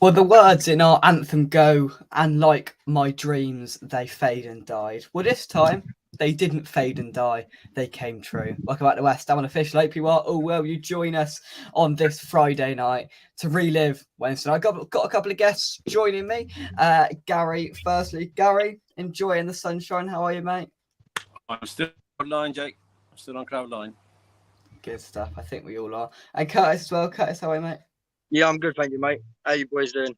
Well, the words in our anthem go, and like my dreams, they fade and died. Well, this time, they didn't fade and die. They came true. Welcome back to West Ham Unofficial. Hope you are all well. You join us on this Friday night to relive Wednesday. I've got a couple of guests joining me. Gary, firstly. Gary, enjoying the sunshine. How are you, mate? I'm still on line, Jake. I'm still on cloud nine. Good stuff. I think we all are. And Curtis as well. Curtis, how are you, mate? Yeah, I'm good, thank you, mate. How you boys doing?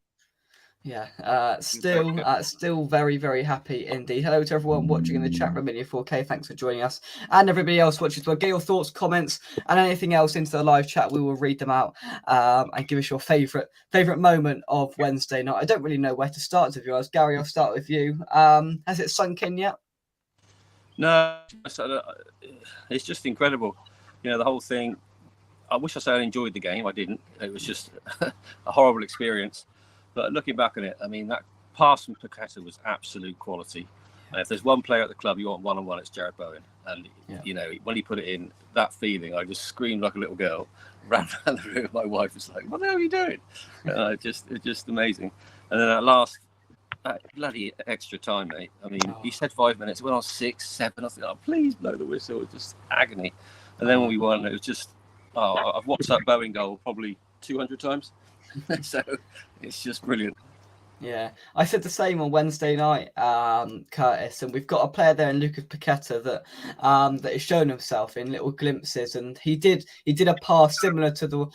Yeah, still very, very happy indeed. Hello to everyone watching in the chat room in your 4K. Thanks for joining us. And everybody else watching as well. Get your thoughts, comments, and anything else into the live chat. We will read them out and give us your favourite moment of Wednesday night. I don't really know where to start, to be honest. Gary, I'll start with you. Has it sunk in yet? No, it's just incredible. You know, the whole thing. I wish I said I enjoyed the game. I didn't. It was just a horrible experience. But looking back on it, I mean, that pass from Paqueta was absolute quality. And if there's one player at the club you want one-on-one, it's Jarrod Bowen. And, you know, when he put it in, that feeling, I just screamed like a little girl, ran around the room. My wife was like, what the hell are you doing? And it's just amazing. And then at last, bloody extra time, mate. I mean, he said 5 minutes. It went on 6, 7. I thought, please blow the whistle. It was just agony. And then when we won, it was just... I've watched that Bowen goal probably 200 times. So it's just brilliant. Yeah, I said the same on Wednesday night, Curtis, and we've got a player there in Lucas Paqueta that has shown himself in little glimpses, and he did a pass similar to the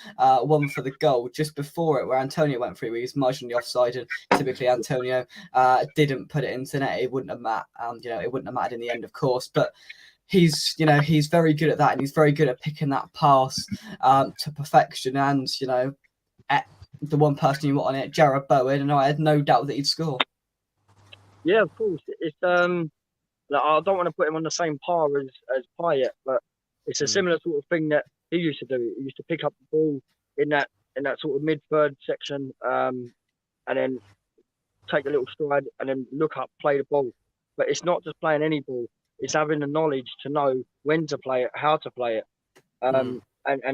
one for the goal just before it, where Antonio went through. He was marginally offside, and typically Antonio didn't put it into net. It wouldn't have mattered in the end, of course, but. He's very good at that, and he's very good at picking that pass to perfection. And the one person you want on it, Jarrod Bowen, and I had no doubt that he'd score. Yeah, of course. It's I don't want to put him on the same par as Payet, but it's a similar sort of thing that he used to do. He used to pick up the ball in that sort of mid-third section, and then take a little stride, and then look up, play the ball. But it's not just playing any ball. It's having the knowledge to know when to play it, how to play it, and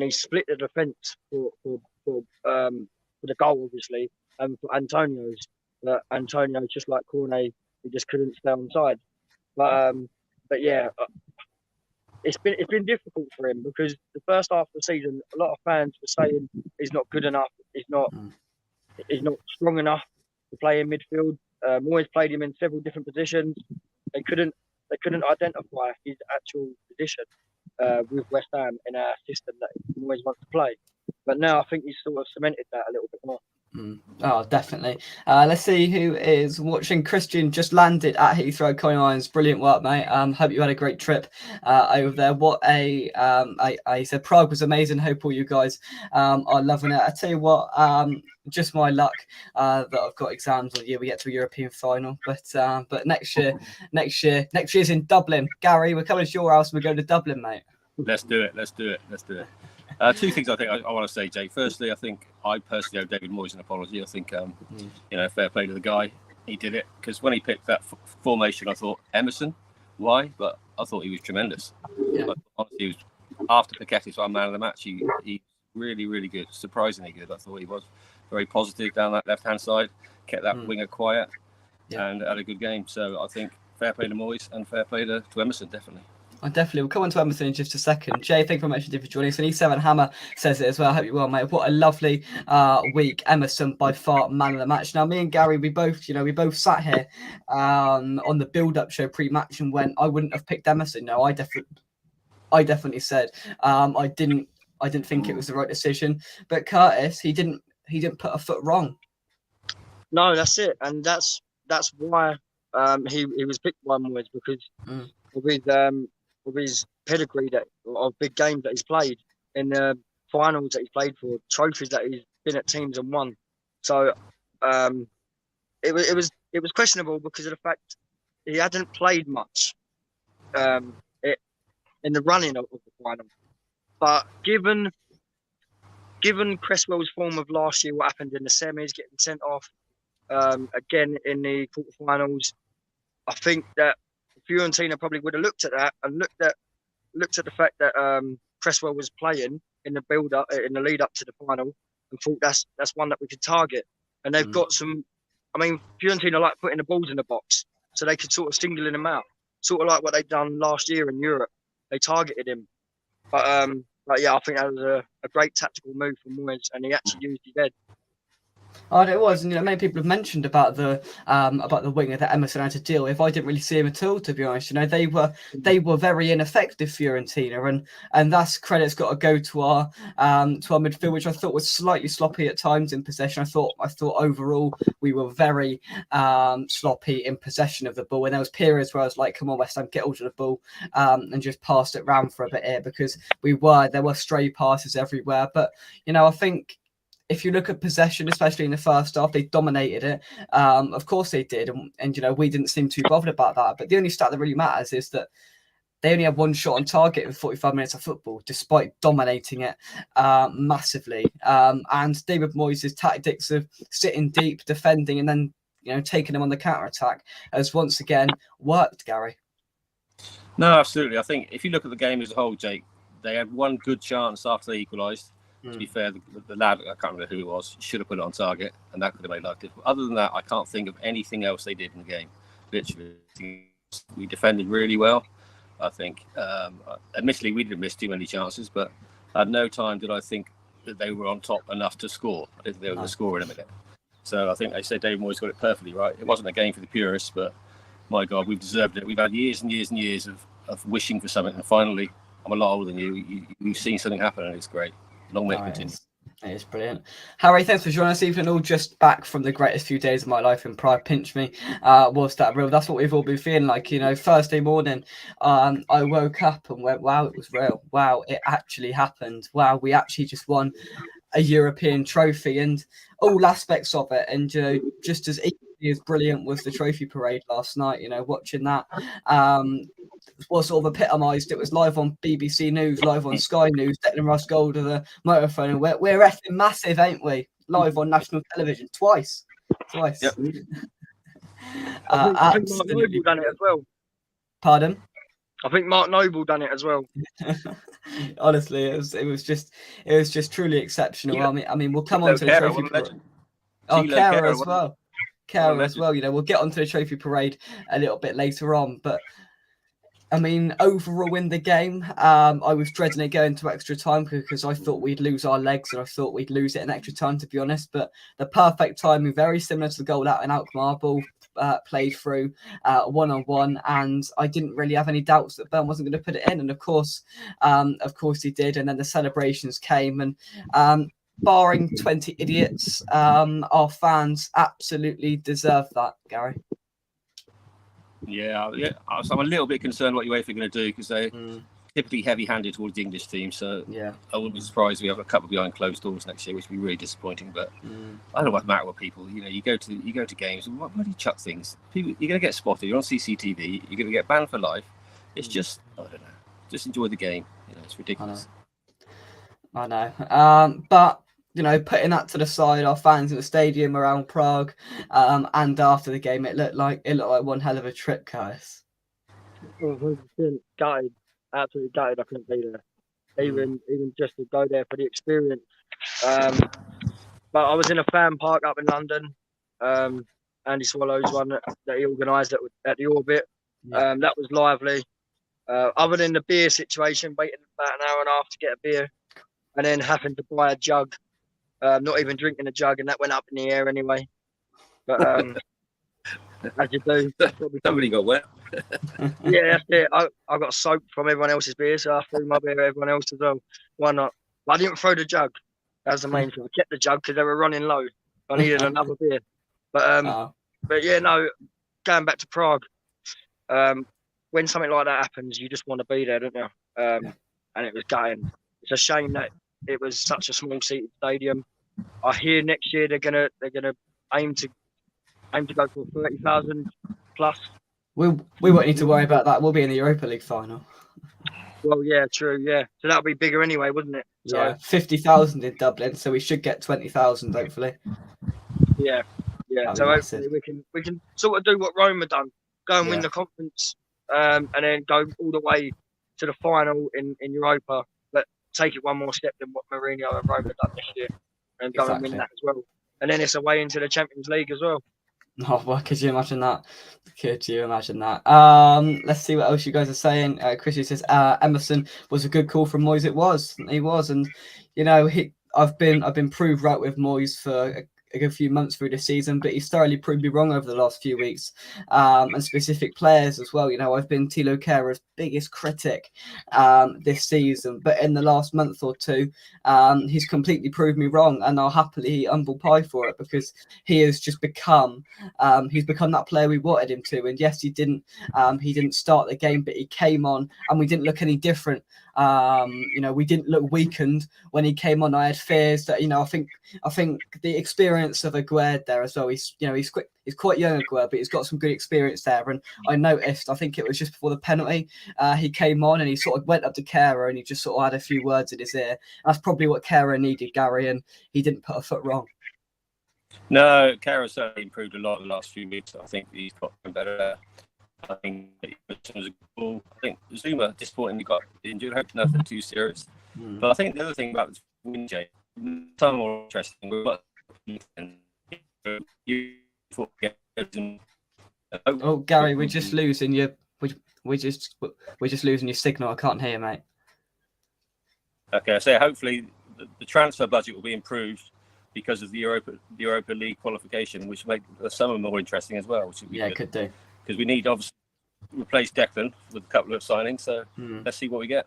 he split the defence for the goal, obviously, and for Antonio's. But Antonio, just like Cornet, he just couldn't stay on side. But yeah, it's been difficult for him because the first half of the season, a lot of fans were saying he's not good enough, he's not strong enough to play in midfield. Moyes played him in several different positions. They couldn't identify his actual position with West Ham in our system that he always wants to play. But now I think he's sort of cemented that a little bit more. Oh, definitely. Let's see who is watching. Christian just landed at Heathrow. Colin Irons, brilliant work, mate. Hope you had a great trip over there. I said Prague was amazing. Hope all you guys are loving it. I tell you what, just my luck that I've got exams all year. We get to a European final, but next year's in Dublin. Gary, we're coming to your house and we're going to Dublin, mate. Let's do it. Two things I think I want to say, Jay. Firstly, I think I personally owe David Moyes an apology. I think, fair play to the guy. He did it because when he picked that formation, I thought, Emerson, why? But I thought he was tremendous. Yeah. But honestly, he was, after Paqueta, so I'm man of the match. He really, really good, surprisingly good. I thought he was very positive down that left-hand side, kept that winger quiet, and had a good game. So I think fair play to Moyes and fair play to Emerson, definitely. I definitely will come on to Emerson in just a second. Jay, thank you very much for joining us. And E7 Hammer says it as well. I hope you're well, mate. What a lovely week. Emerson by far man of the match. Now, me and Gary, we both sat here on the build-up show pre-match and went, I wouldn't have picked Emerson. No, I definitely said I didn't think it was the right decision. But Curtis, he didn't put a foot wrong. No, that's it, and that's why he was picked by Moyes, because of his pedigree of big games that he's played, in the finals that he's played for, trophies that he's been at teams and won. So it was questionable because of the fact he hadn't played much in the running of the final. But given Cresswell's form of last year, what happened in the semis, getting sent off again in the quarterfinals, I think that Fiorentina probably would have looked at that and looked at the fact that Cresswell was playing in the lead up to the final, and thought that's one that we could target. and they've got some. I mean, Fiorentina like putting the balls in the box so they could sort of single him out, sort of like what they've done last year in Europe. They targeted him, but yeah, I think that was a great tactical move from Moyes, and he actually used his head. Oh, it was, and many people have mentioned about the winger that Emerson had to deal with. I didn't really see him at all, to be honest. They were very ineffective, Fiorentina, and that's credit's got to go to our midfield, which I thought was slightly sloppy at times in possession. I thought overall we were very sloppy in possession of the ball, and there was periods where I was like, "Come on, West Ham, get hold of the ball," and just passed it round for a bit here because there were stray passes everywhere. But I think, if you look at possession, especially in the first half, they dominated it. Of course they did. And we didn't seem too bothered about that. But the only stat that really matters is that they only had one shot on target in 45 minutes of football, despite dominating it massively. And David Moyes' tactics of sitting deep, defending, and then taking them on the counter-attack has once again worked, Gary. No, absolutely. I think if you look at the game as a whole, Jake, they had one good chance after they equalised. To be fair, the lad, I can't remember who it was, should have put it on target, and that could have made life difficult. Other than that, I can't think of anything else they did in the game. Literally, we defended really well, I think. Admittedly, we didn't miss too many chances, but at no time did I think that they were on top enough to score. I didn't think they were going to score in a minute. So I think they said David Moyes got it perfectly right. It wasn't a game for the purists, but my God, we've deserved it. We've had years and years and years of wishing for something, and finally, I'm a lot older than you. You've seen something happen, and it's great. Long way to continue. It is brilliant. Harry, thanks for joining us, even all just back from the greatest few days of my life in Prague. Pinch me. Was that real? That's what we've all been feeling like. Thursday morning, I woke up and went, wow, it was real. Wow, it actually happened. Wow, we actually just won a European trophy, and all aspects of it. And just as equally as brilliant was the trophy parade last night. Watching that was sort of epitomised. It was live on BBC News, live on Sky News. Declan Rice goal to the microphone, and we're effing massive, ain't we? Live on national television twice. Yep. I think Mark Noble done it as well. Pardon? I think Mark Noble done it as well. Honestly, it was just truly exceptional. Yeah. I mean, we'll come on to the trophy parade. Oh, Kara as well. Kara as well. We'll get onto the trophy parade a little bit later on, but I mean, overall in the game, I was dreading it going to extra time because I thought we'd lose our legs and I thought we'd lose it in extra time, to be honest. But the perfect timing, very similar to the goal out in Alkmaar, ball played through one-on-one, and I didn't really have any doubts that Bern wasn't going to put it in. And of course he did. And then the celebrations came, and barring 20 idiots, our fans absolutely deserve that, Gary. Yeah. So I'm a little bit concerned what UEFA are going to do because they're typically heavy-handed towards the English team. So yeah, I wouldn't be surprised if we have a couple behind closed doors next year, which would be really disappointing. But I don't know what matter with people. You go to games. Why do you chuck things? People, you're going to get spotted. You're on CCTV. You're going to get banned for life. It's just, I don't know. Just enjoy the game. It's ridiculous. I know. But putting that to the side, our fans in the stadium around Prague, and after the game, it looked like one hell of a trip, Curtis. 100% gutted, absolutely gutted. I couldn't be there, even just to go there for the experience. But I was in a fan park up in London. Andy Swallow's one that he organised at the Orbit. Yeah. That was lively. Other than the beer situation, waiting about an hour and a half to get a beer, and then having to buy a jug. Not even drinking a jug, and that went up in the air anyway. But as you do, somebody got wet. Yeah, that's it. I got soaked from everyone else's beer, so I threw my beer at everyone else as well. Why not? But I didn't throw the jug. That was the main thing. I kept the jug because they were running low. I needed another beer. But yeah, no. Going back to Prague, when something like that happens, you just want to be there, don't you? And it was gutting. It's a shame that it was such a small seated stadium. I hear next year they're gonna aim to go for 30,000 plus. We won't need to worry about that. We'll be in the Europa League final. Well, yeah, true, yeah. So that'll be bigger anyway, wouldn't it? So, yeah, 50,000 in Dublin, so we should get 20,000 hopefully. Yeah. So hopefully we can sort of do what Roma done, go and win the conference, and then go all the way to the final in Europa. Take it one more step than what Mourinho and Roma done this year, and go and win that as well. and then it's away into the Champions League as well. Oh, well, could you imagine that? Could you imagine that? Let's see what else you guys are saying. Chrissy says Emerson was a good call from Moyes. He was, and you know, I've been proved right with Moyes for a good few months through the season, but he's thoroughly proved me wrong over the last few weeks, and specific players as well. You know, I've been Thilo Kehre's biggest critic this season, but in the last month or two, he's completely proved me wrong, and I'll happily eat humble pie for it, because he has just become he's become that player we wanted him to. And yes, he didn't start the game, but he came on and we didn't look any different. You know, we didn't look weakened when he came on. I had fears that, you know, I think the experience of Aguerd there as well. He's quick. He's quite young, Aguerd, but he's got some good experience there. And I noticed, I think it was just before the penalty, he came on and he sort of went up to Kehrer and he just sort of had a few words in his ear. That's probably what Kehrer needed, Gary, and he didn't put a foot wrong. No, Kehrer certainly improved a lot in the last few weeks. I think he's got better. I think it was a good ball. I think Zuma disappointingly got injured. I hope nothing too serious. But I think the other thing about this win, Jay, some more interesting. Oh, Gary, we're just losing you. We're just losing your signal. I can't hear you, mate. Okay, so hopefully the transfer budget will be improved because of the Europa League qualification, which make the summer more interesting as well. Which would be good. Could do. Because we need obviously replace Declan with a couple of signings. So let's see what we get.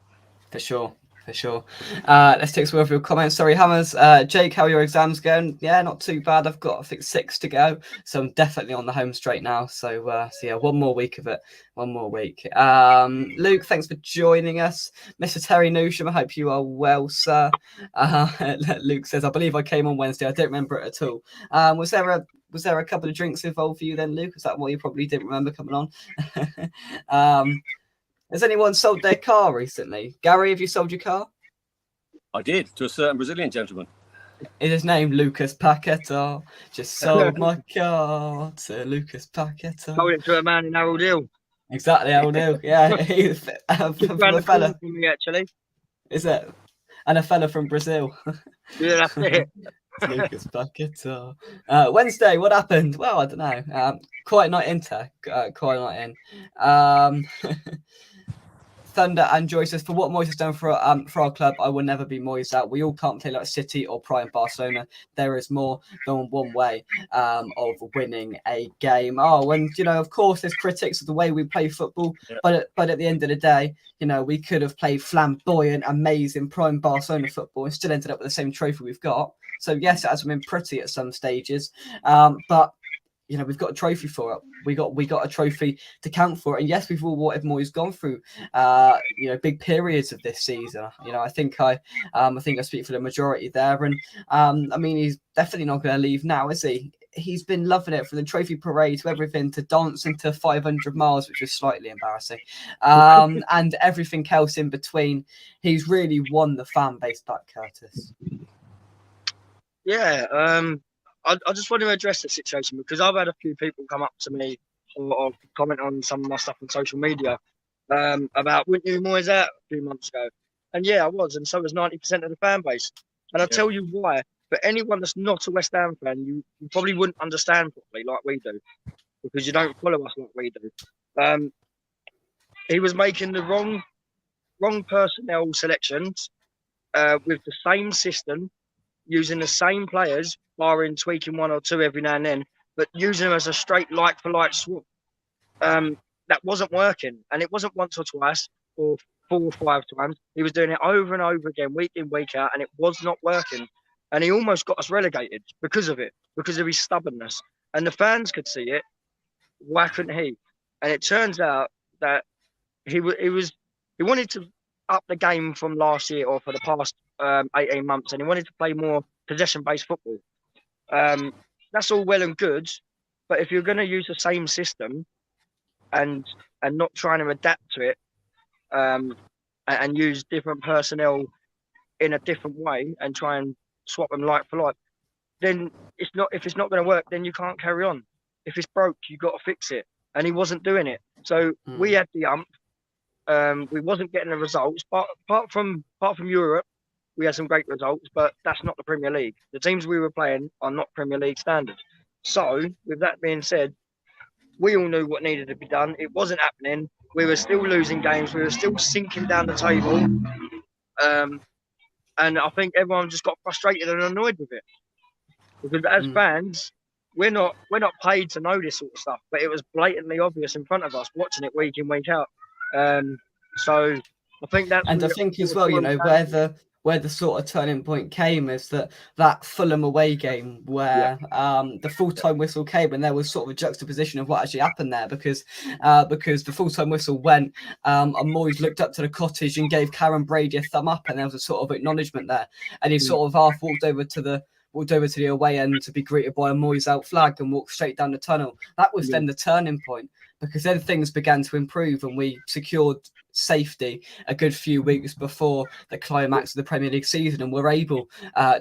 For sure. Let's take some of your comments. Sorry, Hammers. Jake, how are your exams going? Yeah, not too bad. I've got, I think, 6 to go. So I'm definitely on the home straight now. So yeah, one more week of it. One more week. Luke, thanks for joining us. Mr. Terry Newsham, I hope you are well, sir. Luke says, I believe I came on Wednesday. I don't remember it at all. Was there a couple of drinks involved for you then, Luke? Is that why you probably didn't remember coming on? Has anyone sold their car recently? Gary, have you sold your car? I did, to a certain Brazilian gentleman. Is his name Lucas Paquetá? Just sold my car to Lucas Paquetá. Sold it to a man in Harold Hill. Exactly, Harold Hill. Yeah, he's from a fella. For me, actually. Is it? And a fella from Brazil. Yeah, that's it. Lucas Paquetá. Wednesday, what happened? Well, I don't know. Quite not into. Quite not in. Thunder and Joy says, for what Moyes has done for our club, I will never be Moyes out. We all can't play like City or Prime Barcelona. There is more than one way of winning a game. Oh, and you know, of course, there's critics of the way we play football, but at the end of the day, you know, we could have played flamboyant, amazing Prime Barcelona football and still ended up with the same trophy we've got. So yes, it has been pretty at some stages, but you know, we've got a trophy for it. We got a trophy to count for it. And yes, we've all wanted Moyes gone through, you know, big periods of this season. You know, I think I speak for the majority there. And I mean, he's definitely not going to leave now, is he? He's been loving it, from the trophy parade to everything, to dancing to 500 miles, which was slightly embarrassing, and everything else in between. He's really won the fan base back, Curtis. Yeah. I just want to address the situation, because I've had a few people come up to me or comment on some of my stuff on social media about, weren't you Moyes out a few months ago? And yeah, I was, and so was 90% of the fan base. And I'll tell you why. For anyone that's not a West Ham fan, you probably wouldn't understand properly like we do, because you don't follow us like we do. He was making the wrong personnel selections with the same system, using the same players, barring tweaking one or two every now and then, but using them as a straight like-for-like swap. That wasn't working. And it wasn't once or twice or 4 or 5 times. He was doing it over and over again, week in, week out, and it was not working. And he almost got us relegated because of it, because of his stubbornness. And the fans could see it. Why couldn't he? And it turns out that he wanted to up the game from last year or for the past 18 months, and he wanted to play more possession-based football. That's all well and good, but if you're going to use the same system and not trying to adapt to it, and use different personnel in a different way and try and swap them like for like, then if it's not going to work, then you can't carry on. If it's broke, you got to fix it. And he wasn't doing it. So we had the ump. We wasn't getting the results. But apart from Europe, we had some great results, but that's not the Premier League. The teams we were playing are not Premier League standard. So, with that being said, we all knew what needed to be done. It wasn't happening. We were still losing games. We were still sinking down the table. And I think everyone just got frustrated and annoyed with it. Because as fans, we're not paid to know this sort of stuff, but it was blatantly obvious in front of us watching it week in, week out. So I think that's, and I think as well, you know, where the sort of turning point came is that Fulham away game where the full-time whistle came, and there was sort of a juxtaposition of what actually happened there, because the full-time whistle went, and Moyes looked up to the cottage and gave Karen Brady a thumb up, and there was a sort of acknowledgement there, and he sort of half walked over to the away end to be greeted by a Moyes out flag and walked straight down the tunnel. That was then the turning point, because then things began to improve and we secured safety a good few weeks before the climax of the Premier League season, and we're able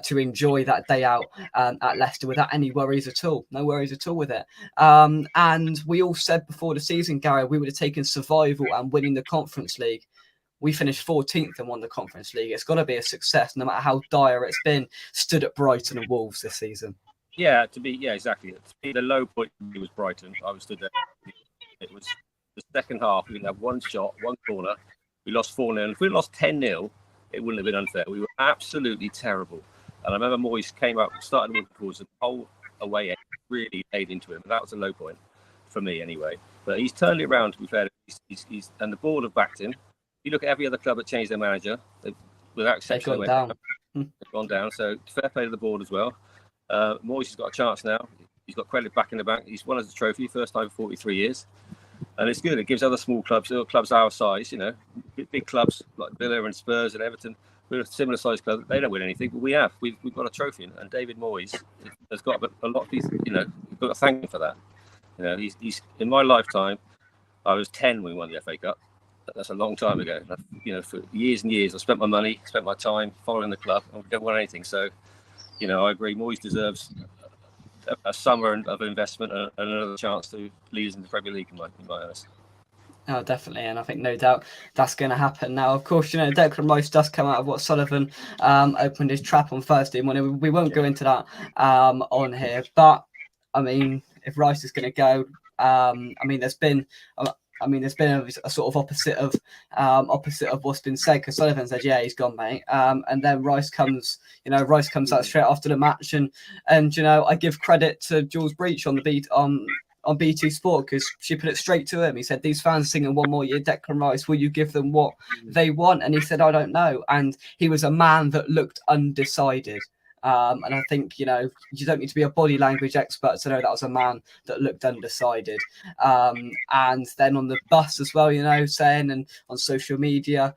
to enjoy that day out at Leicester without any worries at all. No worries at all with it. And we all said before the season, Gary, we would have taken survival and winning the Conference League. We finished 14th and won the Conference League. It's got to be a success, no matter how dire it's been. Stood at Brighton and Wolves this season. Yeah, exactly. To be the low point was Brighton. I was stood there. It was the second half. We didn't have one shot, one corner. We lost 4-0. If we lost 10-0, it wouldn't have been unfair. We were absolutely terrible. And I remember Moyes came up, started walking towards the whole away end, really laid into him. That was a low point for me, anyway. But he's turned it around. To be fair, he's and the board have backed him. You look at every other club that changed their manager, without exception, they've gone down. They've gone down. So fair play to the board as well. Moyes has got a chance now. He's got credit back in the bank. He's won us a trophy, first time in 43 years. And it's good. It gives other small clubs, clubs our size, you know, big clubs like Villa and Spurs and Everton, we're a similar size club. They don't win anything, but we have. We've got a trophy. And David Moyes has got a lot of these, you know, you've got to thank him for that. You know, he's in my lifetime, I was 10 when we won the FA Cup. That's a long time ago. You know, for years and years, I spent my money, spent my time following the club, and we don't win anything. So, you know, I agree. Moyes deserves a summer of investment and another chance to lead us in the Premier League, in my eyes. Oh, definitely, and I think no doubt that's going to happen. Now, of course, you know, Declan Rice does come out of what Sullivan opened his trap on Thursday morning. We won't go into that on here, but I mean, if Rice is going to go, I mean, there's been a sort of opposite of what's been said, because Sullivan said, yeah, he's gone, mate. And then Rice comes out straight after the match, and you know, I give credit to Jules Breach on BT Sport, because she put it straight to him. He said, these fans are singing one more year, Declan Rice, will you give them what they want? And he said, I don't know. And he was a man that looked undecided. And I think, you know, you don't need to be a body language expert to know that was a man that looked undecided. And then on the bus as well, you know, saying, and on social media,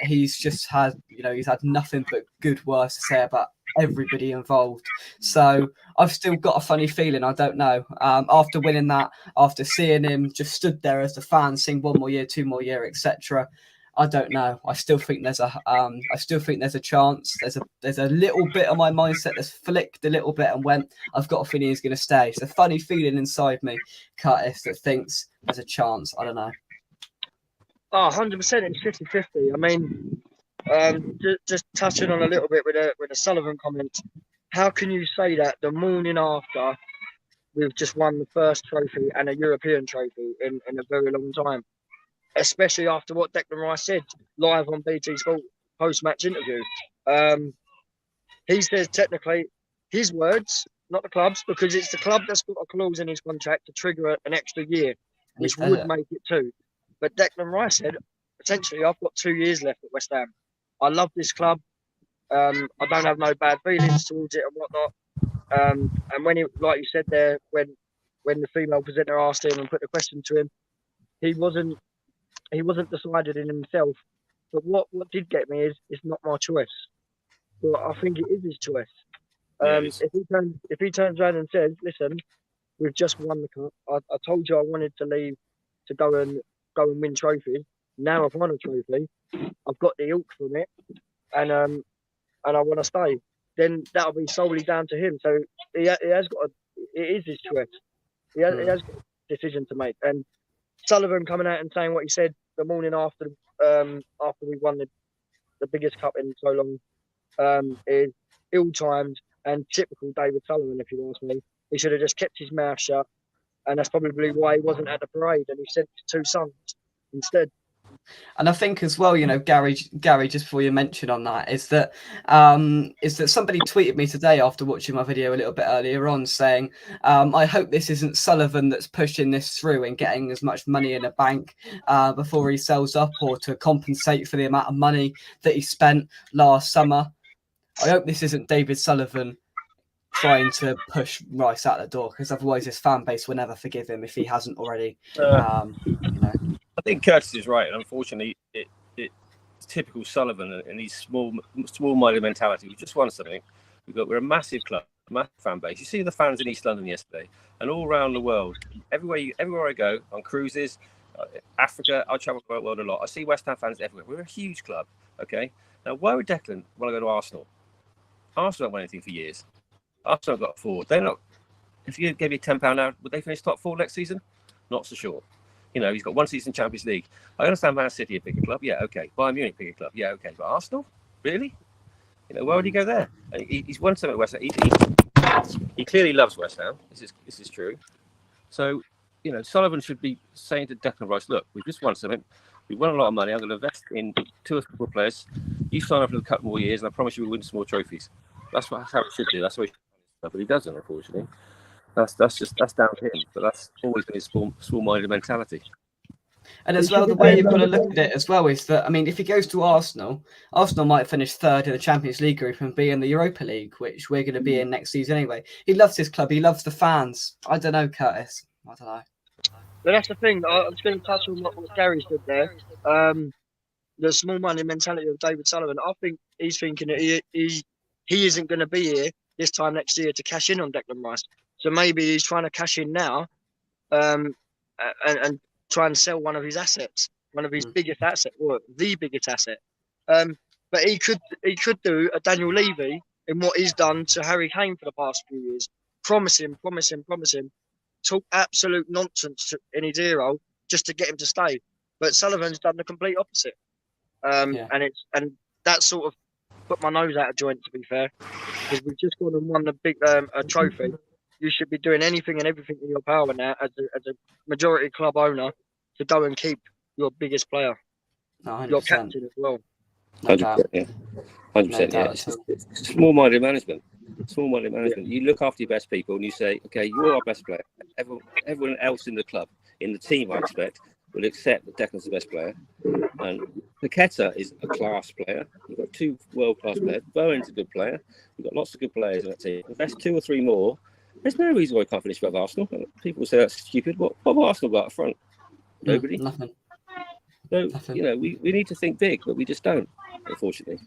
he's had nothing but good words to say about everybody involved. So I've still got a funny feeling. I don't know. After winning that, after seeing him just stood there as the fans sing 1 more year, 2 more year, etc., I don't know. I still think there's a chance. There's a little bit of my mindset that's flicked a little bit and went, I've got a feeling he's going to stay. It's a funny feeling inside me, Curtis, that thinks there's a chance. I don't know. Oh, 100%. It's 50-50. I mean, just touching on a little bit with a Sullivan comment. How can you say that the morning after we've just won the first trophy and a European trophy in a very long time? Especially after what Declan Rice said live on BT Sport post-match interview. He says technically his words, not the club's, because it's the club that's got a clause in his contract to trigger an extra year, which would make it 2. But Declan Rice said, essentially, I've got 2 years left at West Ham. I love this club. I don't have no bad feelings towards it and whatnot. And when he, like you said there, when the female presenter asked him and put the question to him, he wasn't decided in himself. But what did get me is it's not my choice. But I think it is his choice. If he turns around and says, listen, we've just won the cup. I told you I wanted to leave to go and win trophies. Now I've won a trophy. I've got the ilk from it, and I want to stay. Then that'll be solely down to him. So he has got it is his choice. He has got a decision to make. And Sullivan coming out and saying what he said the morning after we won the biggest cup in so long is ill-timed and typical David Sullivan, if you ask me. He should have just kept his mouth shut, and that's probably why he wasn't at the parade, and he sent his two sons instead. And I think as well, Gary, just before you mention on that, is that somebody tweeted me today after watching my video a little bit earlier on saying, I hope this isn't Sullivan that's pushing this through and getting as much money in a bank before he sells up, or to compensate for the amount of money that he spent last summer. I hope this isn't David Sullivan trying to push Rice out the door, because otherwise his fan base will never forgive him if he hasn't already. I think Curtis is right, and unfortunately, it's typical Sullivan and his small-minded mentality. We just won something. We're a massive club, a massive fan base. You see the fans in East London yesterday, and all around the world. Everywhere I go, on cruises, Africa, I travel the world a lot. I see West Ham fans everywhere. We're a huge club, okay? Now, why would Declan want to go to Arsenal? Arsenal haven't won anything for years. Arsenal got forward. They're not. If you gave me £10 now, would they finish top 4 next season? Not so sure. He's got one season Champions League. I understand Man City, a bigger club. Yeah, okay. Bayern Munich, bigger club. Yeah, okay. But Arsenal? Really? Why would he go there? He's won something at West Ham. He clearly loves West Ham. This is true. So, Sullivan should be saying to Declan Rice, look, we've just won something. We've won a lot of money. I'm going to invest in 2 or 3 players. You sign up for a couple more years, and I promise you we'll win some more trophies. That's how it should do. That's what he should do. But he doesn't, unfortunately. That's down to him, but that's always been his small-minded mentality. And as well, the way you've got to look at it as well is that, if he goes to Arsenal might finish 3rd in the Champions League group and be in the Europa League, which we're going to be in next season anyway. He loves his club. He loves the fans. I don't know, Curtis. I don't know. But that's the thing. I was going to touch on what Gary said there. The small-minded mentality of David Sullivan. I think he's thinking that he isn't going to be here this time next year to cash in on Declan Rice. So maybe he's trying to cash in now, and try and sell one of his assets, one of his biggest assets, or the biggest asset. But he could do a Daniel Levy in what he's done to Harry Kane for the past few years. Promise him. Talk absolute nonsense in his ear just to get him to stay. But Sullivan's done the complete opposite. And that sort of put my nose out of joint, to be fair, because we've just gone and won the big a trophy. You should be doing anything and everything in your power now, as a majority club owner, to go and keep your biggest player, 100%. your captain as well. 100%, yeah. 100%, yeah. It's small-minded management. Small-minded management. You look after your best people and you say, okay, you're our best player. Everyone else in the club, in the team, I expect, will accept that Declan's the best player. And Paqueta is a class player. You've got 2 world-class players. Bowen's a good player. You've got lots of good players in that team. Invest 2 or 3 more. There's no reason why I can't finish above Arsenal. People say that's stupid. What have Arsenal got up front? Nobody. Nothing. So, we need to think big, but we just don't, unfortunately.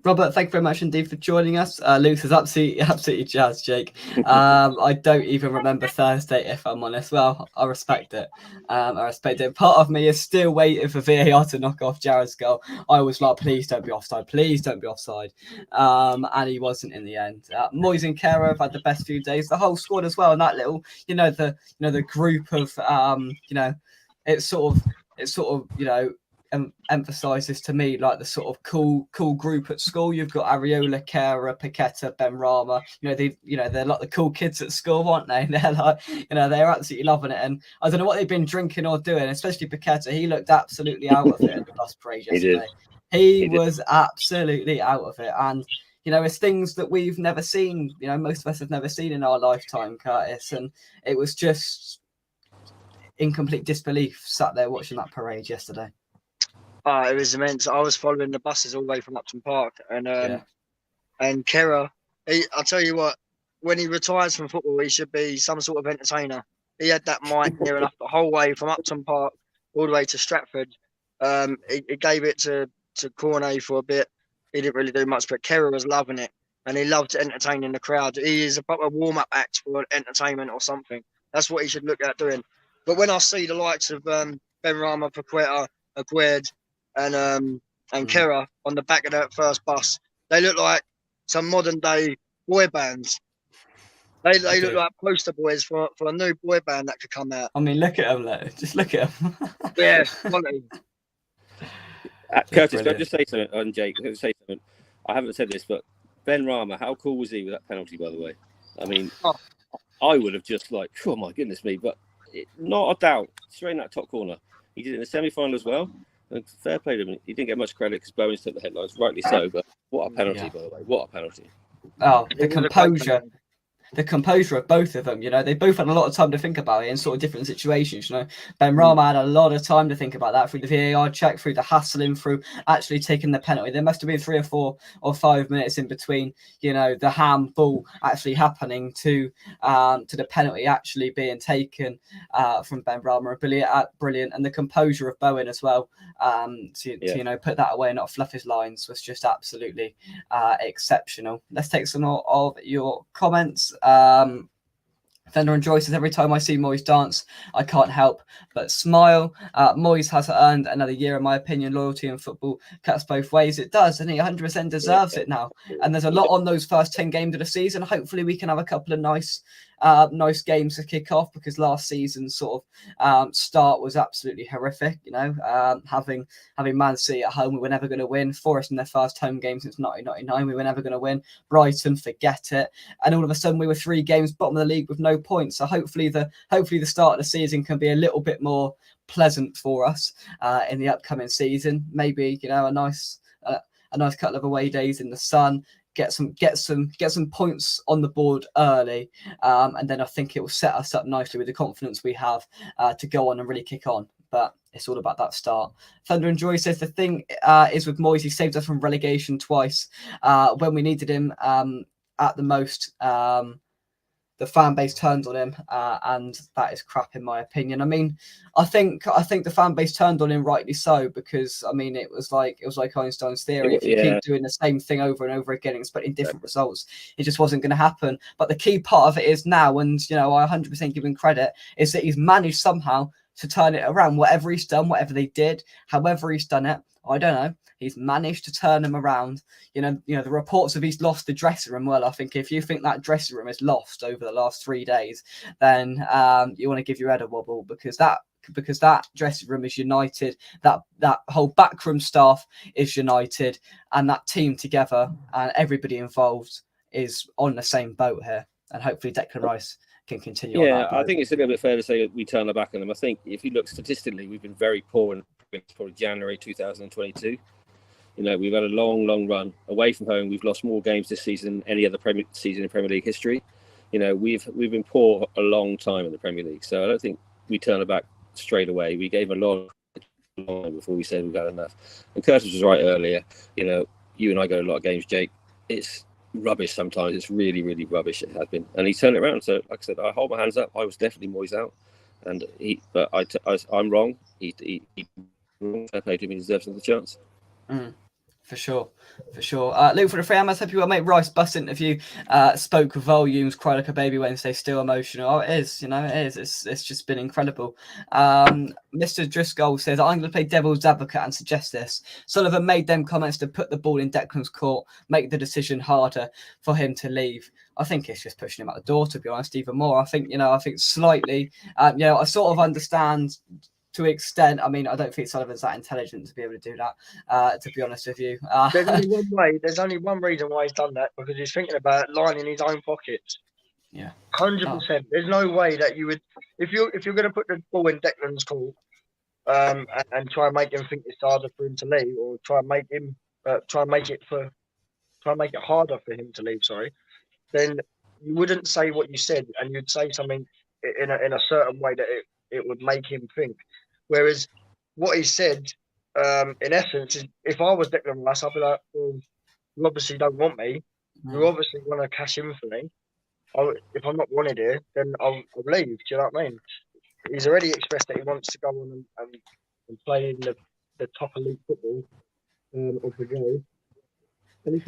Robert, thank you very much indeed for joining us. Luke is absolutely jazzed, Jake. I don't even remember Thursday, if I'm honest. Well, I respect it. Part of me is still waiting for VAR to knock off Jared's goal. I was like, please don't be offside. Please don't be offside. And he wasn't in the end. Moyes and Kera have had the best few days. The whole squad as well. And that little, the group of, it's sort of, emphasizes to me like the sort of cool group at school. You've got Areola, Kera, Paqueta, Benrahma. They're like the cool kids at school, aren't they? They're like, they're absolutely loving it. And I don't know what they've been drinking or doing, especially Paqueta. He looked absolutely out of it in the bus parade yesterday. He was absolutely out of it. And it's things that we've never seen. Most of us have never seen in our lifetime, Curtis. And it was just in complete disbelief sat there watching that parade yesterday. It was immense. I was following the buses all the way from Upton Park, and Kera, I'll tell you what, when he retires from football, he should be some sort of entertainer. He had that mic near enough the whole way from Upton Park all the way to Stratford. He gave it to Cornet for a bit. He didn't really do much, but Kera was loving it, and he loved entertaining the crowd. He is a proper warm-up act for entertainment or something. That's what he should look at doing. But when I see the likes of Benrahma, Paqueta, Aguerd, and Kera on the back of that first bus, they look like some modern day boy bands. They look like poster boys for a new boy band that could come out. I mean, look at them, just look at them. Yeah, quality. Curtis, can I just say something on Jake? Say something. I haven't said this, but Ben Rama, how cool was he with that penalty? By the way, I mean, Oh. I would have just like, oh my goodness me, but not a doubt, straight in that top corner. He did it in the semi-final as well. And fair play to him. He didn't get much credit because Bowens took the headlines, rightly so. But what a penalty, by the way! What a penalty! Oh, the It was a great composure. penalty. The composure of both of them, you know, they both had a lot of time to think about it in sort of different situations. You know, Ben Mm. Rama had a lot of time to think about that through the VAR check, through the hassling, through actually taking the penalty. There must have been 3 or 4 or 5 minutes in between, you know, the handball actually happening to the penalty actually being taken from Ben Rama. Brilliant, and the composure of Bowen as well to you know put that away and not fluff his lines was just absolutely exceptional. Let's take some more of your comments. Fender and Joyce says, every time I see Moyes dance, I can't help but smile. Moyes has earned another year, in my opinion. Loyalty in football cuts both ways. It does, and he 100% deserves it now. And there's a lot on those first 10 games of the season. Hopefully we can have a couple of nice games to kick off, because last season's sort of start was absolutely horrific. You know, having Man City at home, we were never going to win. Forest in their first home game since 1999, we were never going to win. Brighton, forget it. And all of a sudden we were 3 games bottom of the league with no points. So hopefully the start of the season can be a little bit more pleasant for us in the upcoming season. Maybe, you know, a nice couple of away days in the sun. Get some points on the board early, and then I think it will set us up nicely with the confidence we have to go on and really kick on. But it's all about that start. Thunder and Joy says the thing is with Moyes, he saved us from relegation twice when we needed him at the most. The fan base turned on him, and that is crap in my opinion. I mean, I think the fan base turned on him rightly so, because I mean it was like Einstein's theory. If you keep doing the same thing over and over again, expecting different results, it just wasn't going to happen. But the key part of it is now, and you know, I 100% give him credit, is that he's managed somehow to turn it around. Whatever he's done, whatever they did, however he's done it, I don't know. He's managed to turn them around. You know, the reports of he's lost the dressing room. Well, I think if you think that dressing room is lost over the last 3 days, then you want to give your head a wobble, because that dressing room is united. That whole backroom staff is united, and that team together and everybody involved is on the same boat here. And hopefully Declan Rice can continue on that boat. I think it's a little bit fair to say that we turn our back on them. I think if you look statistically, we've been very poor in probably January 2022. You know, we've had a long run away from home. We've lost more games this season than any other season in Premier League history. You know, we've been poor a long time in the Premier League. So I don't think we turn it back straight away. We gave a lot before we said we've got enough. And Curtis was right earlier. You know, you and I go to a lot of games, Jake. It's rubbish sometimes. It's really, really rubbish. It has been. And he turned it around. So, like I said, I hold my hands up. I was definitely Moyes out. And I'm wrong. He wrong. Fair play to him. He deserves another chance. For sure. Luke for the free Hammers, hope you well, mate. Rice bus interview spoke volumes, cried like a baby Wednesday, still emotional. Oh, it is, you know, it is. It's just been incredible. Mr. Driscoll says, I'm going to play devil's advocate and suggest this. Sullivan made them comments to put the ball in Declan's court, make the decision harder for him to leave. I think it's just pushing him out the door, to be honest, even more. I think slightly, you know, I sort of understand to an extent. I mean, I don't think Sullivan's that intelligent to be able to do that, to be honest with you. There's only one way. There's only one reason why he's done that, because he's thinking about lining his own pockets. Yeah. 100%. There's no way that you would, if you're going to put the ball in Declan's court, and try and make him think it's harder for him to leave, or try and make it harder for him to leave. Sorry, then you wouldn't say what you said, and you'd say something in a certain way that it would make him think. Whereas what he said, in essence, is if I was Declan Rice, I'd be like, well, you obviously don't want me. You obviously want to cash in for me. If I'm not wanted here, then I'll leave. Do you know what I mean? He's already expressed that he wants to go on and play in the top elite football of the game.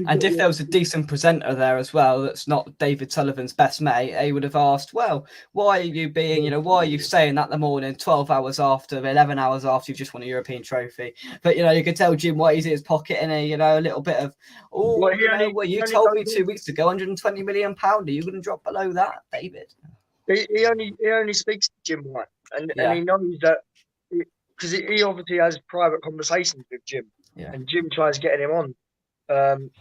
And if there was a decent presenter there as well, that's not David Sullivan's best mate, he would have asked, well, why are you saying that the morning, 12 hours after, 11 hours after you've just won a European trophy? But, you know, you could tell Jim White's in his pocket and a little bit of, you told me 2 weeks ago, £120 million. Are you going to drop below that, David? He only speaks to Jim White, and he knows that, because he obviously has private conversations with Jim, and Jim tries getting him on. and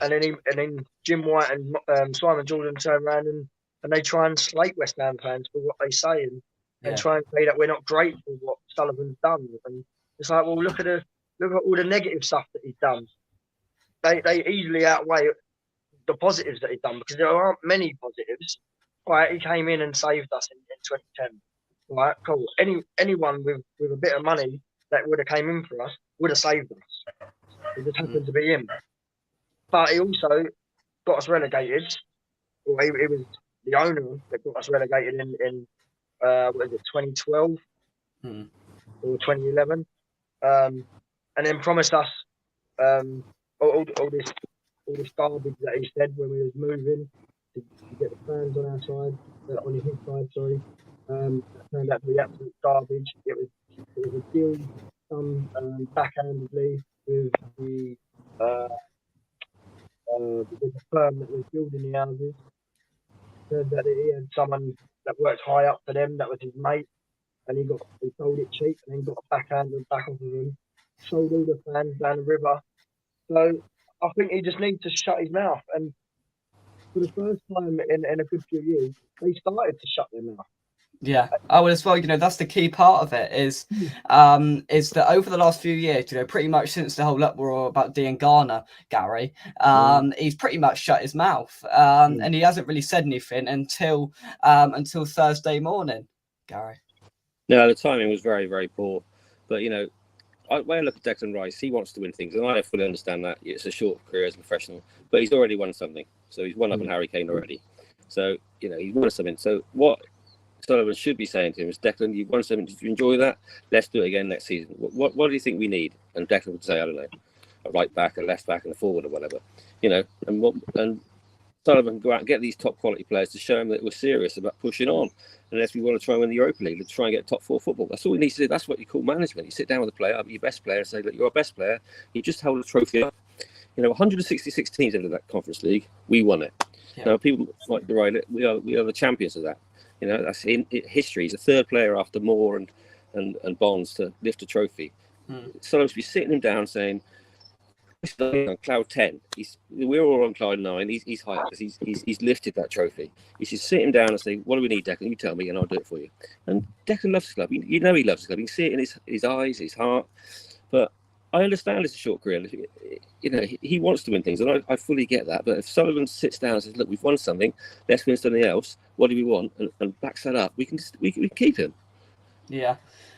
then Jim White and Simon Jordan turn around and they try and slate West Ham fans for what they say and try and say that we're not grateful for what Sullivan's done. And it's like, well, look at all the negative stuff that he's done. They easily outweigh the positives that he's done, because there aren't many positives. Right, he came in and saved us in 2010. Right, cool. Anyone with a bit of money that would have came in for us would have saved us. It just happened to be him. But he also got us relegated. Well, it was the owner that got us relegated in what is it, 2012 or 2011, and then promised us all this garbage that he said when we was moving to get the fans on our side, on his side, sorry. That turned out to be absolute garbage. It was a deal done backhandedly with the firm that was building the houses. Turned out that he had someone that worked high up for them, that was his mate, and he sold it cheap and then got a backhand back off of him. Sold all the fans down the river. So I think he just needs to shut his mouth. And for the first time in a good few years, they started to shut their mouth. Yeah. Oh, well, as well, that's the key part of it is that over the last few years, pretty much since the whole uproar about Dean Garner, Gary, he's pretty much shut his mouth, and he hasn't really said anything until Thursday morning, Gary. No, the timing was very, very poor. But, when I look at Declan Rice, he wants to win things, and I fully understand that. It's a short career as a professional, but he's already won something. So he's won up on Harry Kane already. So, he's won something. So what Sullivan should be saying to him is, Declan, you've won something. Did you enjoy that? Let's do it again next season. What do you think we need? And Declan would say, I don't know, a right back, a left back, and a forward or whatever. And Sullivan can go out and get these top quality players to show him that we're serious about pushing on. Unless we want to try and win the Europa League, let's try and get top four football. That's all we need to do. That's what you call management. You sit down with a player, your best player, and say, look, you're our best player. You just hold a trophy up. 166 teams into that Conference League. We won it. Yeah. Now, people might deride it. We are the champions of that. That's in history. He's the third player after Moore and Bonds to lift a trophy. Sullivan should be sitting him down saying, on cloud 10. We're all on cloud 9. He's high up because he's lifted that trophy. You should sit him down and say, what do we need, Declan? You tell me and I'll do it for you. And Declan loves the club. He loves the club. You can see it in his eyes, his heart. But I understand it's a short career. He wants to win things, and I fully get that. But if Sullivan sits down and says, look, we've won something, let's win something else, what do we want? And backs that up, we can keep him. Yeah.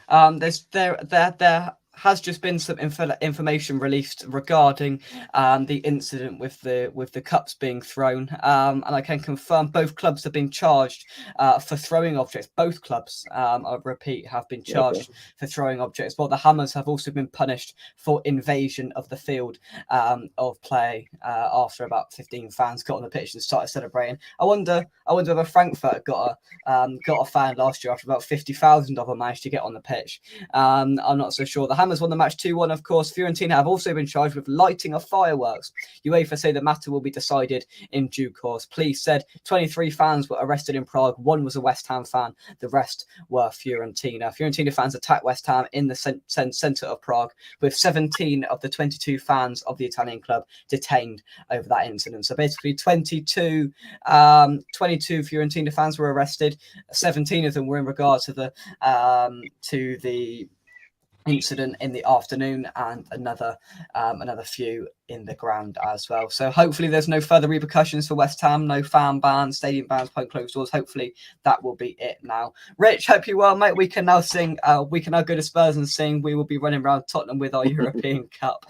There has just been some information released regarding the incident with the cups being thrown, and I can confirm both clubs have been charged for throwing objects. Both clubs, I repeat, have been charged for throwing objects. While the Hammers have also been punished for invasion of the field of play after about 15 fans got on the pitch and started celebrating. I wonder whether Frankfurt got a fan last year after about 50,000 of them managed to get on the pitch. I'm not so sure. The Hammers won the match 2-1, of course. Fiorentina have also been charged with lighting of fireworks. UEFA say the matter will be decided in due course. Police said 23 fans were arrested in Prague. One was a West Ham fan. The rest were Fiorentina. Fiorentina fans attacked West Ham in the centre of Prague, with 17 of the 22 fans of the Italian club detained over that incident. So basically 22 Fiorentina fans were arrested. 17 of them were in regard to the incident in the afternoon, and another few in the ground as well. So hopefully there's no further repercussions for West Ham, no fan bans, stadium bans, behind closed doors. Hopefully that will be it now. Rich, hope you well, mate. We can now sing. We can now go to Spurs and sing "We Will Be Running Around Tottenham with Our European Cup."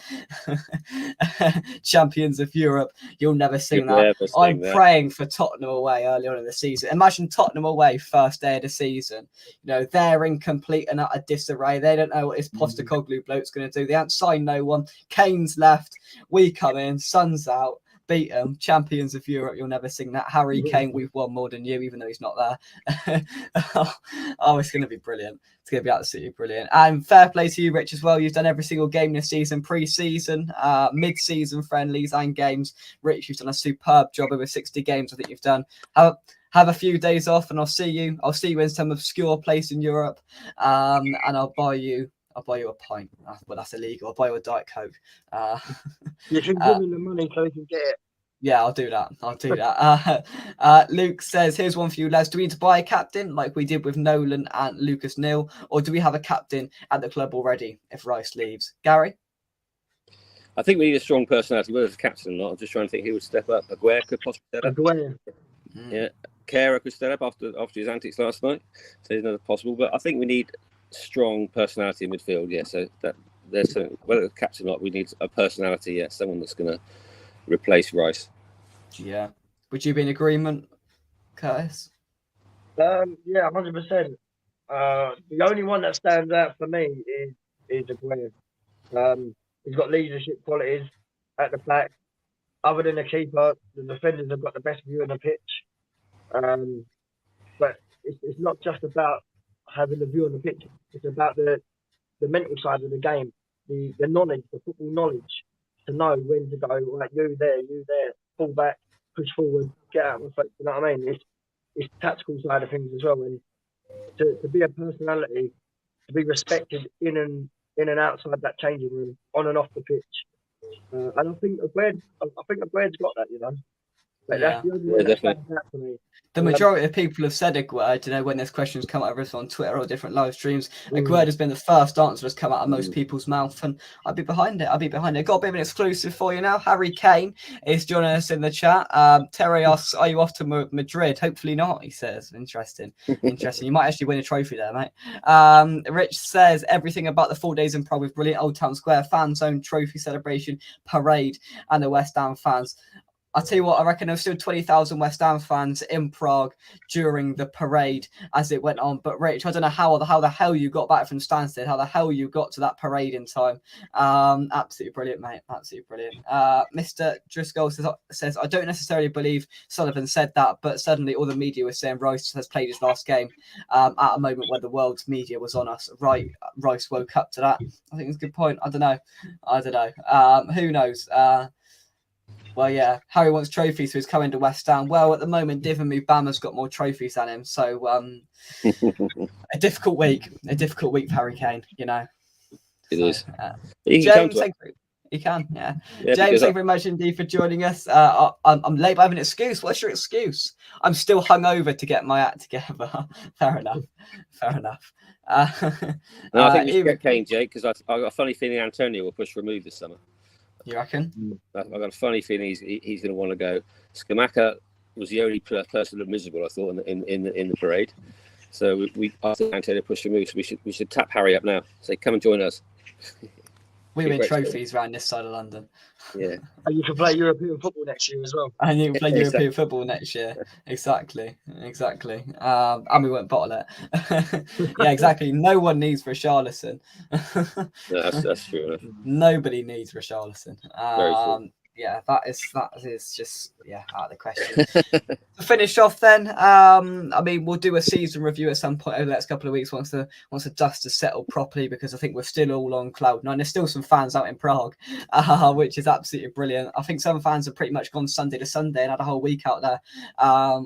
Champions of Europe. You'll never sing that. I'm praying for Tottenham away early on in the season. Imagine Tottenham away first day of the season. They're in complete and utter disarray. They don't know what this Postecoglou bloke's going to do. They haven't signed no one. Kane's left. We come in, sun's out, beat them, champions of Europe. You'll never sing that. Harry Kane, we've won more than you, even though he's not there. It's going to be brilliant. It's going to be absolutely brilliant. And fair play to you, Rich, as well. You've done every single game this season, pre-season, mid-season friendlies and games. Rich, you've done a superb job over 60 games. I think you've done. Have a few days off, and I'll see you in some obscure place in Europe, and I'll buy you I'll buy you a pint. Well, that's illegal. I'll buy you a Diet Coke. You can give him the money so he can get it. Yeah, I'll do that. Luke says, here's one for you, Les. Do we need to buy a captain like we did with Nolan and Lucas Neal, or do we have a captain at the club already if Rice leaves? Gary? I think we need a strong personality, whether it's captain or not. I'm just trying to think who would step up. Aguirre could possibly step up. Yeah, Kara could step up after his antics last night. So there's another possible. But I think we need strong personality in midfield. Yeah, so that there's whether it's captain or not, we need a personality. Yeah, someone that's going to replace Rice. Yeah. Would you be in agreement, Curtis? Yeah, 100%. The only one that stands out for me is Aguirre. He's got leadership qualities at the back. Other than the keeper, the defenders have got the best view of the pitch. But it's not just about having the view on the pitch. It's about the mental side of the game, the knowledge, the football knowledge, to know when to go, like, you there, pull back, push forward, get out of the fight. You know what I mean? It's the tactical side of things as well. And to be a personality, to be respected in and outside that changing room, on and off the pitch. And I think Aguirre's got that, you know. But that's the only one that stands out for me. The majority of people have said Aguirre, when there's questions come out of us on Twitter or different live streams. Aguirre has been the first answer that's come out of most people's mouth, and I'd be behind it. Got a bit of an exclusive for you now. Harry Kane is joining us in the chat. Terry asks, are you off to Madrid? Hopefully not, he says. Interesting. You might actually win a trophy there, mate. Rich says, everything about the 4 days in Prague with brilliant Old Town Square, fan zone, trophy celebration, parade, and the West Ham fans. I'll tell you what, I reckon there were still 20,000 West Ham fans in Prague during the parade as it went on. But Rich, I don't know how the hell you got back from Stansted, how the hell you got to that parade in time. Absolutely brilliant, mate. Absolutely brilliant. Mr. Driscoll says, I don't necessarily believe Sullivan said that, but suddenly all the media was saying Rice has played his last game at a moment where the world's media was on us. Right, Rice woke up to that. I think it's a good point. I don't know. Who knows? Well, yeah, Harry wants trophies, so he's coming to West Ham. Well, at the moment, Divan Mubama's got more trophies than him, so a difficult week for Harry Kane, you know. It is. James, he can, yeah. James, thank you very much indeed for joining us. I'm late, but I have an excuse. What's your excuse? I'm still hungover to get my act together. Fair enough. No, I think we should get Kane, Jake, because I've got a funny feeling Antonio will push for a move this summer. You reckon? I've got a funny feeling he's going to want to go. Scamacca was the only person that was miserable, I thought, in the parade. So I think Antonio pushed for a move. So we should tap Harry up now. Say, come and join us. We win trophies around this side of London. Yeah. And you can play European football next year as well. And you can play European football next year. Exactly. And we won't bottle it. Yeah, exactly. No one needs Richarlison. No, that's true enough. Nobody needs Richarlison. Very true. Yeah, that is just out of the question. To finish off then, I mean, we'll do a season review at some point over the next couple of weeks once the dust has settled properly, because I think we're still all on cloud nine. There's still some fans out in Prague, which is absolutely brilliant. I think some fans have pretty much gone Sunday to Sunday and had a whole week out there,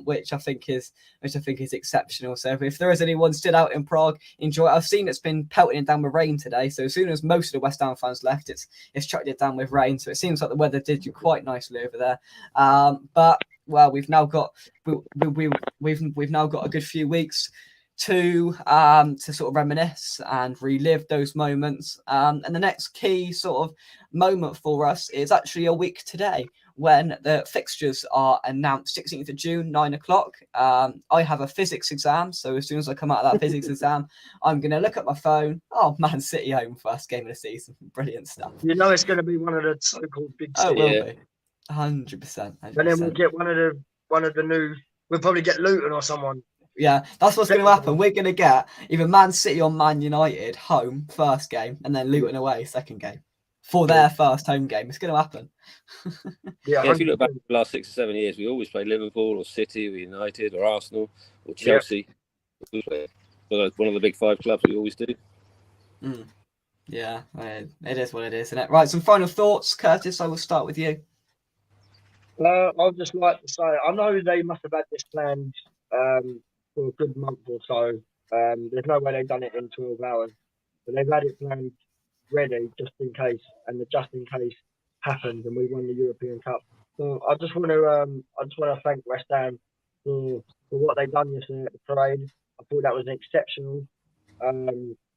which I think is exceptional. So if there is anyone still out in Prague, enjoy it. I've seen it's been pelting it down with rain today, so as soon as most of the West Ham fans left, it's chucked it down with rain. So it seems like the weather did you quite nicely over there. But well, we've now got a good few weeks to sort of reminisce and relive those moments. And the next key sort of moment for us is actually a week today, when the fixtures are announced. 16th of June, 9 o'clock. I have a physics exam, so as soon as I come out of that physics exam, I'm going to look at my phone. Oh, Man City home, first game of the season. Brilliant stuff. You know it's going to be one of the so-called big cities. Oh, it will be. 100%. And then we'll get one of the new. We'll probably get Luton or someone. Yeah, that's what's going to happen. We're going to get either Man City or Man United home, first game, and then Luton away, second game, for their first home game. It's going to happen. Yeah, if you look back at the last 6 or 7 years, we always play Liverpool or City or United or Arsenal or Chelsea. Yeah. One of the big 5 clubs, we always do. Yeah, it is what it is, isn't it? Right, some final thoughts, Curtis. I will start with you. I'd just like to say, I know they must have had this planned for a good month or so. There's no way they've done it in 12 hours. but they've had it planned ready just in case, and the just in case happened, and we won the European Cup. So I just want to thank West Ham for what they've done yesterday at the parade. I thought that was exceptional.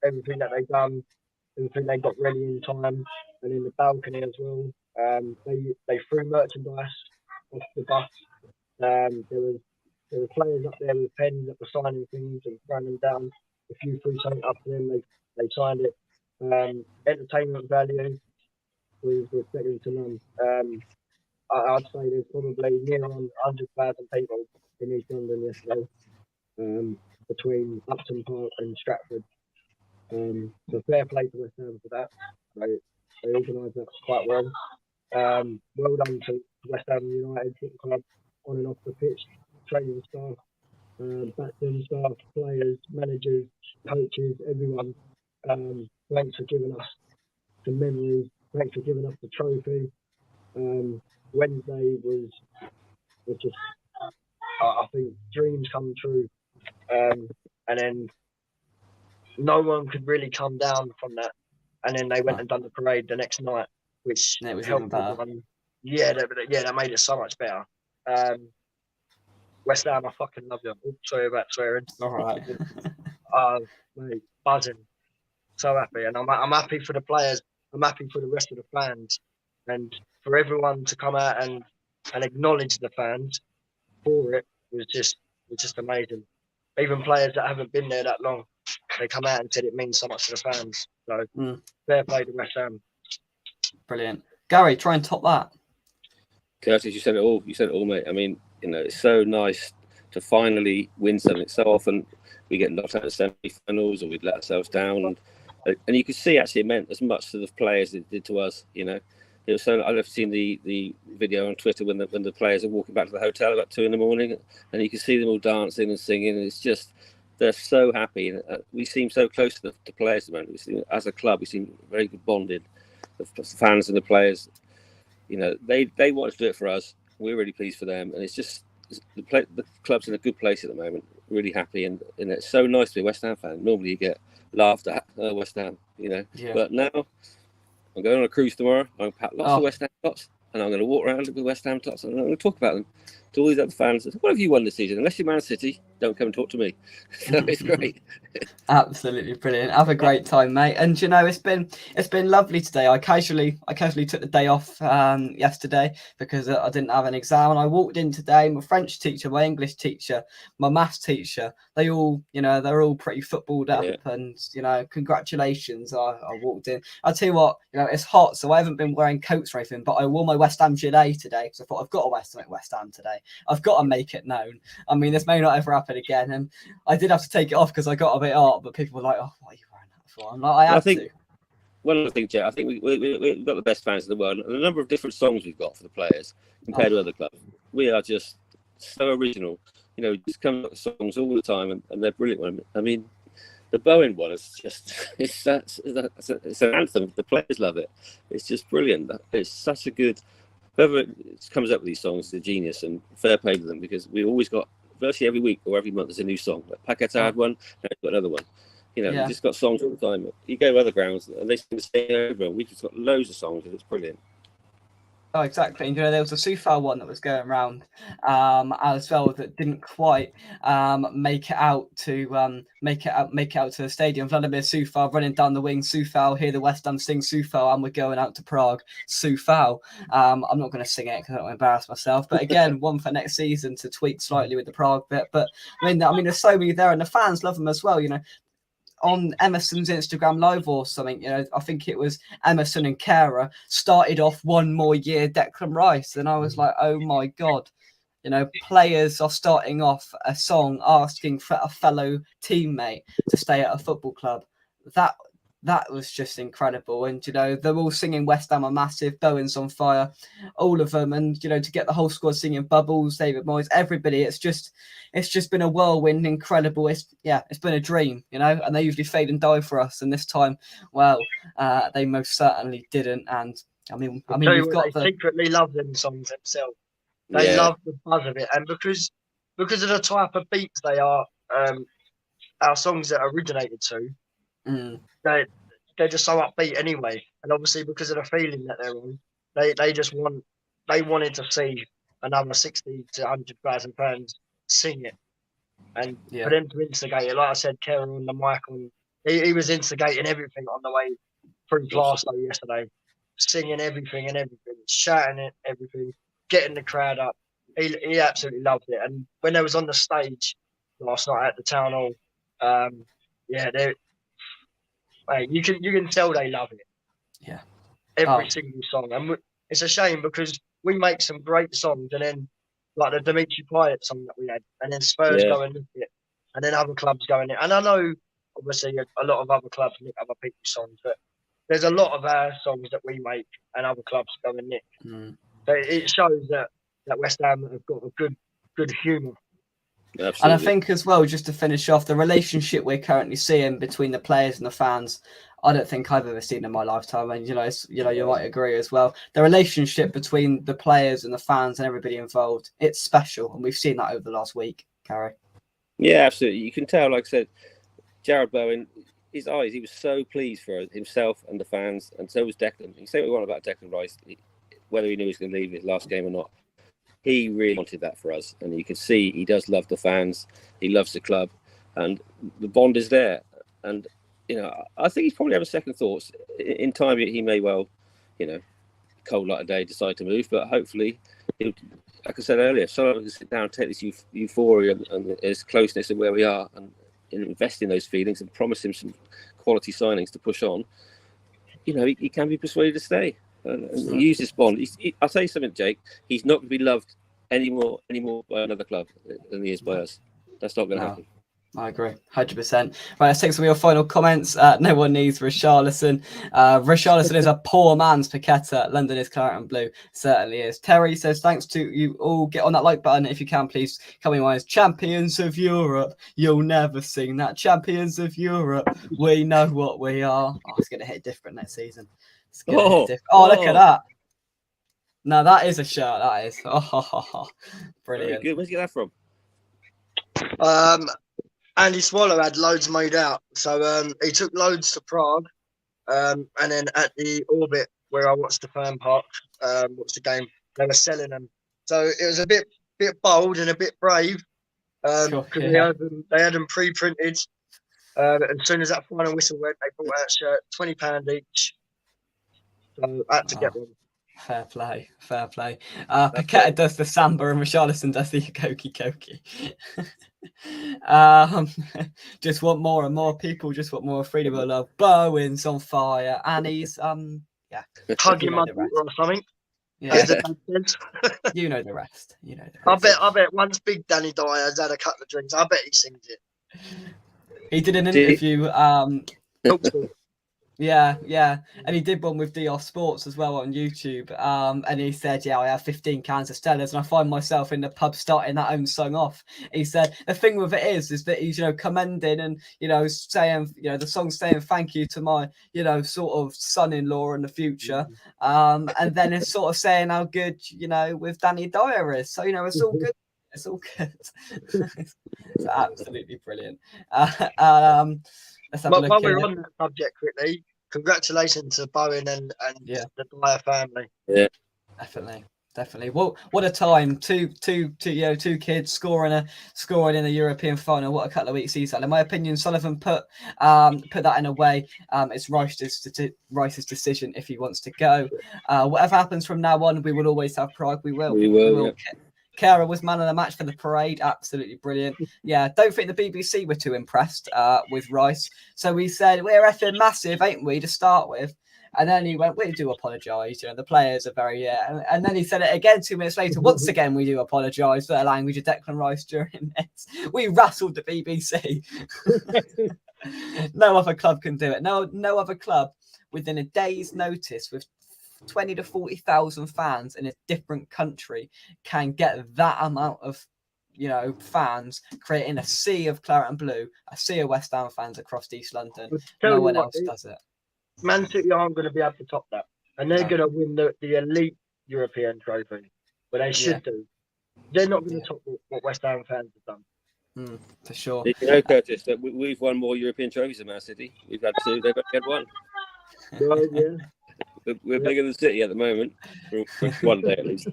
Everything that they've done, everything they got ready in time, and in the balcony as well. They threw merchandise off the bus. There were players up there with pens that were signing things and throwing them down. If you threw something up to them, they signed it. Entertainment value was second to none. I'd say there's probably near on 100,000 people in East London yesterday, between Upton Park and Stratford. So fair play to West Ham for that. They organised that quite well. Well done to West Ham United Football Club on and off the pitch, training staff, backroom staff, players, managers, coaches, everyone. Thanks for giving us the memories. Thanks for giving us the trophy. Wednesday was just, I think, dreams come true. And then no one could really come down from that. And then they went and done the parade the next night, which it was helped everyone. Yeah, that made it so much better. West Ham, I fucking love you. Oh, sorry about swearing. All right. Mate, buzzing. So happy. And I'm happy for the players. I'm happy for the rest of the fans. And for everyone to come out and acknowledge the fans for it was just amazing. Even players that haven't been there that long, they come out and said it means so much to the fans. So fair play to West Ham. Brilliant. Gary, try and top that. Curtis, you said it all. You said it all, mate. I mean, it's so nice to finally win something. So often we get knocked out of semi-finals or we'd let ourselves down. And you could see actually it meant as much to the players as it did to us, It was so. I've seen the video on Twitter when the players are walking back to the hotel about 2 a.m, and you can see them all dancing and singing. And it's just they're so happy. And we seem so close to the players at the moment. As a club, we seem very good bonded. The fans and the players, they want to do it for us. We're really pleased for them, and it's just the club's in a good place at the moment. Really happy, and it's so nice to be a West Ham fan. Normally, you get laughed at West Ham, Yeah. But now I'm going on a cruise tomorrow. I'm going to pack lots of West Ham tops, and I'm going to walk around with West Ham tops, and I'm going to talk about them to all these other fans. What have you won this season? Unless you're Man City, don't come and talk to me. So it's great. Absolutely brilliant. Have a great time, mate. And it's been lovely today. I casually took the day off yesterday because I didn't have an exam, and I walked in today. My French teacher, my English teacher, my maths teacher, they all they're all pretty footballed up, and congratulations. I walked in. I'll tell you what, it's hot, so I haven't been wearing coats or anything, but I wore my West Ham gilet today because I thought I've got to wear something West Ham today. I've got to make it known. I mean, this may not ever happen again, and I did have to take it off because I got a bit hot, but people were like, "Oh, what are you wearing that for?" I'm like, I think, one other thing, Jet, I think we've got the best fans in the world, and the number of different songs we've got for the players compared to other clubs. We are just so original. Just come up with songs all the time, and they're brilliant. I mean, the Bowen one is just it's an anthem. The players love it. It's just brilliant. It's such a good. Whoever comes up with these songs is a genius, and fair play to them, because we always got virtually every week or every month there's a new song. Like Paquetá had one, and we've got another one. You just got songs all the time. You go to other grounds and they sing the same over, and we've just got loads of songs, and it's brilliant. Oh, exactly. And there was a Soufal one that was going around as well that didn't quite make it out to the stadium. Vladimir Soufal running down the wing. Soufal, hear the West Ham sing Soufal, and we're going out to Prague. Soufal. I'm not going to sing it because I don't want to embarrass myself. But again, one for next season to tweak slightly with the Prague bit. But I mean, there's so many there, and the fans love them as well. On Emerson's Instagram live or something, I think it was Emerson and Kara started off one more year Declan Rice, and I was like, oh my god, players are starting off a song asking for a fellow teammate to stay at a football club. That was just incredible. And they're all singing West Ham are massive, Bowen's on fire, all of them. And to get the whole squad singing Bubbles, David Moyes, everybody, it's just been a whirlwind, incredible. It's been a dream, and they usually fade and die for us, and this time, well, they most certainly didn't. And I mean we've got they secretly love them songs themselves. They love the buzz of it, and because of the type of beats they are, our songs that originated to, they're just so upbeat anyway. And obviously because of the feeling that they're on, they wanted to see another 60 to 100,000 fans sing it. And for them to instigate it, like I said, Kerr on the mic, he was instigating everything on the way through Glasgow yesterday, singing everything and everything, shouting at everything, getting the crowd up. He absolutely loved it. And when they was on the stage last night at the town hall, you can tell they love it. Yeah, every single song, and it's a shame because we make some great songs, and then like the Dimitri Payet song that we had, and then Spurs go and nick it, and then other clubs go in it. And I know obviously a lot of other clubs nick other people's songs, but there's a lot of our songs that we make and other clubs go and nick. So it shows that West Ham have got a good humour. Absolutely. And I think as well, just to finish off, the relationship we're currently seeing between the players and the fans, I don't think I've ever seen in my lifetime. And you might agree as well. The relationship between the players and the fans and everybody involved, it's special, and we've seen that over the last week, Carrie. Yeah, absolutely. You can tell, like I said, Jared Bowen, his eyes, he was so pleased for himself and the fans, and so was Declan. You say what you want about Declan Rice, whether he knew he was going to leave his last game or not. He really wanted that for us, and you can see he does love the fans. He loves the club, and the bond is there. And I think he's probably having second thoughts. In time, he may well, cold like a day, decide to move. But hopefully, like I said earlier, someone can sit down and take this euphoria and his closeness and where we are, and invest in those feelings and promise him some quality signings to push on. He can be persuaded to stay. And use this bond. I'll tell you something, Jake. He's not going to be loved anymore by another club than he is by us. That's not going to happen. I agree, 100%. Right, let's take some of your final comments. No one needs Richarlison. Richarlison is a poor man's Paqueta. London is claret and blue. Certainly is. Terry says, thanks to you all. Get on that like button if you can, please. Coming on as Champions of Europe. You'll never sing that. Champions of Europe. We know what we are. Oh, it's going to hit different next season. Look at that. No, that is a shirt. That is. Brilliant. Good. Where'd you get that from? Andy Swallow had loads made out. So he took loads to Prague. And then at the Orbit, where I watched the fan park, watched the game, they were selling them. So it was a bit bold and a bit brave. Because they had them pre-printed. As soon as that final whistle went, they brought out a shirt, £20 each. So I had to get one. Fair play. Paqueta does the samba and Richarlison does the koki. Just want more and more people. Just want more freedom of love. Bowen's on fire. Annie's hugging my daughter or something. Yeah, you know the rest. I bet once Big Danny Dyer has had a couple of drinks, I bet he sings it. He did an interview. Yeah, and he did one with DR Sports as well on YouTube. And he said, I have 15 cans of Stellas, and I find myself in the pub starting that own song off. He said the thing with it is that he's commending and saying the song's saying thank you to my sort of son-in-law in the future, and then it's sort of saying how good with Danny Dyer is. So it's all good. It's all good. It's absolutely brilliant. While we're on that subject quickly, congratulations to Bowen and the Dyer family. Yeah, definitely. What a time! Two kids scoring in a European final. What a couple of weeks he's had. In my opinion, Sullivan put that in a way. It's Rice's decision if he wants to go. Whatever happens from now on, we will always have Prague. We will. Yeah. Kara was man of the match for the parade. Absolutely brilliant. Yeah, don't think the BBC were too impressed with Rice. So we said, we're effing massive, ain't we, to start with? And then he went, we do apologise. The players are very, And then he said it again 2 minutes later. Once again, we do apologise for the language of Declan Rice during this. We wrestled the BBC. No other club can do it. No other club within a day's notice with 20 to 40,000 fans in a different country can get that amount of fans, creating a sea of claret and blue, a sea of West Ham fans across East London. No one else does it. Man City aren't going to be able to top that, and they're going to win the elite European trophy, but they should do. They're not going to top what West Ham fans have done. For sure. You know, Curtis, that we've won more European trophies than Man City. We've had 2, they've only had 1. Right, yeah. We're bigger than City at the moment, for one day at least.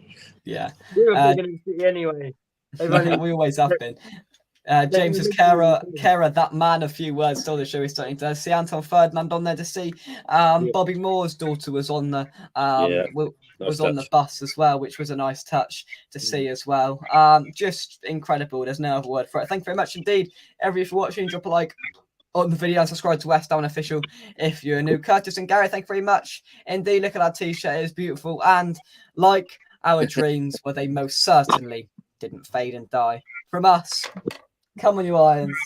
Yeah. We were bigger than City anyway. They've only We always have been. James says, Kara, that man, a few words stole the show. He's starting to see Anton Ferdinand on there to see. Bobby Moore's daughter was on the Nice on the touch. bus as well, which was a nice touch to see as well. Just incredible. There's no other word for it. Thank you very much indeed, everybody, for watching. Drop a like on the video and subscribe to West Ham Official if you're new. Curtis and Gary, thank you very much indeed. Look at that t-shirt, it is beautiful. And like our dreams, well, they most certainly didn't fade and die. From us, come on, you Irons.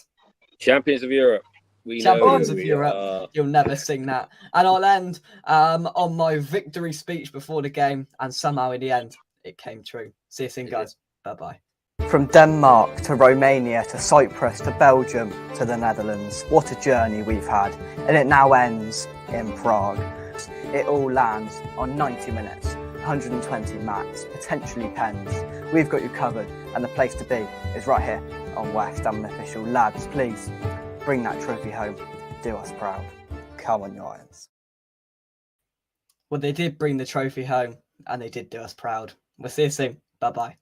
Champions of Europe. We Champions know of we Europe. are. You'll never sing that. And I'll end on my victory speech before the game. And somehow in the end, it came true. See you soon, guys. Bye-bye. From Denmark to Romania to Cyprus to Belgium to the Netherlands. What a journey we've had. And it now ends in Prague. It all lands on 90 minutes. 120 max, potentially pens. We've got you covered, and the place to be is right here on West Ham Official. Lads, please bring that trophy home. Do us proud. Come on, you Irons. Well, they did bring the trophy home, and they did do us proud. We'll see you soon. Bye-bye.